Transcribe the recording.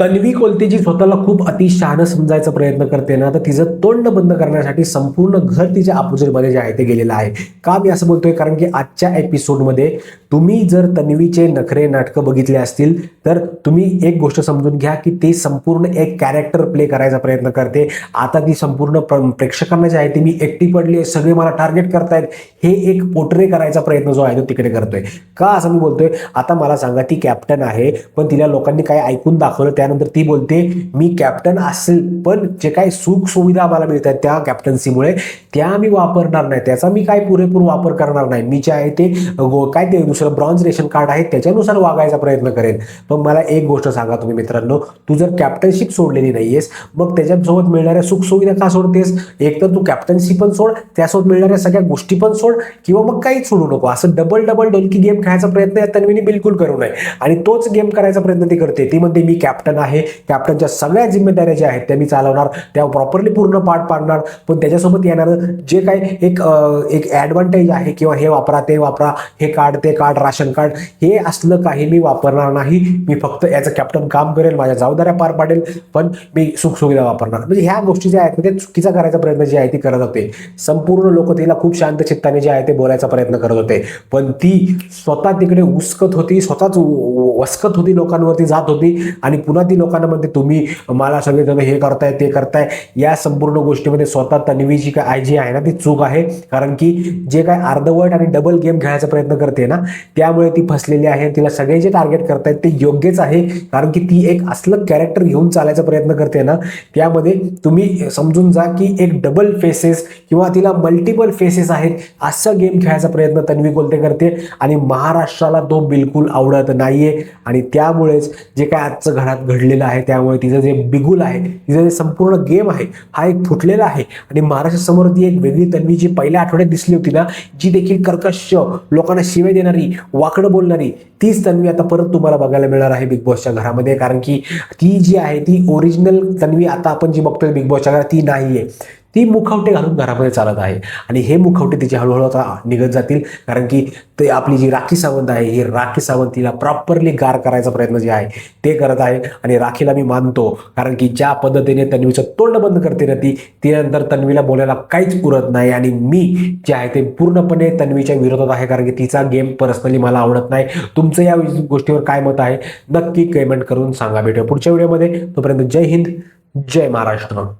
तन्वी कोलते जी स्वतःला खूप अतिशहाणं समजायचा प्रयत्न करते ना, तर तिचं तोंड बंद करण्यासाठी संपूर्ण घर तिच्या अपोजिटमध्ये जे आहे ते गेलेलं आहे. का मी असं बोलतोय? कारण की आजच्या एपिसोडमध्ये तुम्ही जर तन्वीचे नखरे नाटकं बघितले असतील, तर तुम्ही एक गोष्ट समजून घ्या, की ते संपूर्ण एक कॅरेक्टर प्ले करायचा प्रयत्न करते. आता ती संपूर्ण प्रेक्षकांना जे आहे ते मी एकटी पडली आहे, सगळे मला टार्गेट करतायत, हे एक पोर्ट्रे करायचा प्रयत्न जो आहे तो तिकडे करतोय. का असं मी बोलतोय? आता मला सांगा, ती कॅप्टन आहे, पण तिला लोकांनी काय ऐकून दाखवलं, त्यानंतर ती बोलते मी कॅप्टन असेल, पण जे काही सुख सुविधा आम्हाला मिळतात त्या कॅप्टन्सीमुळे त्या मी वापरणार नाही, त्याचा मी काय पुरेपूर वापर करणार नाही. मी जे आहे ते काय ते दुसरं ब्रॉन्झ रेशन कार्ड आहे त्याच्यानुसार वागायचा प्रयत्न करेन. पण मला एक गोष्ट सांगा तुम्ही मित्रांनो, तू जर कॅप्टनशिप सोडलेली नाहीयेस, मग त्याच्यासोबत मिळणाऱ्या सुख सुविधा का सोडतेस? एक तर तू कॅप्टन्सी पण सोड, त्यासोबत मिळणाऱ्या सगळ्या गोष्टी पण सोड, किंवा मग काहीच सोडू नको. असं डबल डबल डोलकी गेम खेळायचा प्रयत्न या तन्वीने बिलकुल करू नये. आणि तोच गेम करायचा प्रयत्न ती करते. ती म्हणते मी कॅप्टन आहे, कॅप्टनच्या सगळ्या जिम्मेदाऱ्या ज्या आहेत त्या मी चालवणार, त्या प्रॉपरली पूर्ण पार पाडणार. पण त्याच्यासोबत येणारं जे काही एक ऍडव्हान्टेज आहे, किंवा हे वापरा ते वापरा, हे कार्ड ते कार्ड, राशन कार्ड, हे असलं काही मी वापरणार नाही. मी फक्त याचं कॅप्टन काम करेल, माझ्या जबाबदाऱ्या पार पाडेल, पण मी सुखसुविधा वापरणार. म्हणजे ह्या गोष्टी ज्या आहेत ते चुकीचा करायचा प्रयत्न जे आहे ती करत होते. संपूर्ण लोक तिला खूप शांत चित्ताने जे आहे ते बोलायचा प्रयत्न करत होते, पण ती स्वतः तिकडे उसकत होती, स्वतःच वसकत होती, लोकांवरती जात होती. आणि पुन्हा ती लोकांना म्हणते तुम्ही मला सगळेजण हे करताय ते करताय. या संपूर्ण गोष्टीमध्ये स्वतः तन्वीची काय जी आहे ना ती चूक आहे. कारण की जे काय अर्धवट आणि डबल गेम खेळायचा प्रयत्न करते ना, त्यामुळे ती फसलेली आहे. तिला सगळे जे टार्गेट करतायत ते योग्यच आहे, कारण की ती एक असलं कॅरेक्टर घेऊन चालायचा प्रयत्न करते ना, त्यामध्ये तुम्ही समजून जा की एक डबल फेसेस किंवा तिला मल्टिपल फेसेस आहेत असं गेम खेळायचा प्रयत्न तन्वी कोलते करते. आणि महाराष्ट्राला तो बिलकुल आवडत नाहीये. आणि त्यामुळेच जे काय आजचं घरात घडलेलं आहे, त्यामुळे तिचं जे बिगुल आहे, तिचं जे संपूर्ण गेम आहे हा एक फुटलेला आहे. आणि महाराष्ट्रासमोर ती एक वेगळी तन्वी जी पहिल्या आठवड्यात दिसली होती ना, जी देखील कर्कश, लोकांना शिवे देणारी, वाकडं बोलणारी, तीच तन्वी आता परत तुम्हाला बघायला मिळणार आहे बिग बॉसच्या घरामध्ये. कारण की ती जी आहे ती ओरिजिनल तन्वी आता आपण जी बघतोय बिग बॉसच्या घरात ती नाहीये. ती मुखवटे घालून घरामध्ये चालत आहे. आणि हे मुखवटे तिचे हळूहळू आता निघत जातील. कारण की ते आपली जी राखी सावंत आहे, ही राखी सावंत तिला प्रॉपरली गार करायचा प्रयत्न जे आहे ते करत आहे. आणि राखीला मी मानतो, कारण की ज्या पद्धतीने तन्वीचं तोंड बंद करते ना ती नंतर तन्वीला बोलायला काहीच पुरत नाही. आणि मी जे आहे ते पूर्णपणे तन्वीच्या विरोधात आहे, कारण की तिचा गेम पर्सनली मला आवडत नाही. तुमचं या गोष्टीवर काय मत आहे नक्की कमेंट करून सांगा. भेटूया पुढच्या व्हिडिओमध्ये. तोपर्यंत जय हिंद, जय महाराष्ट्र.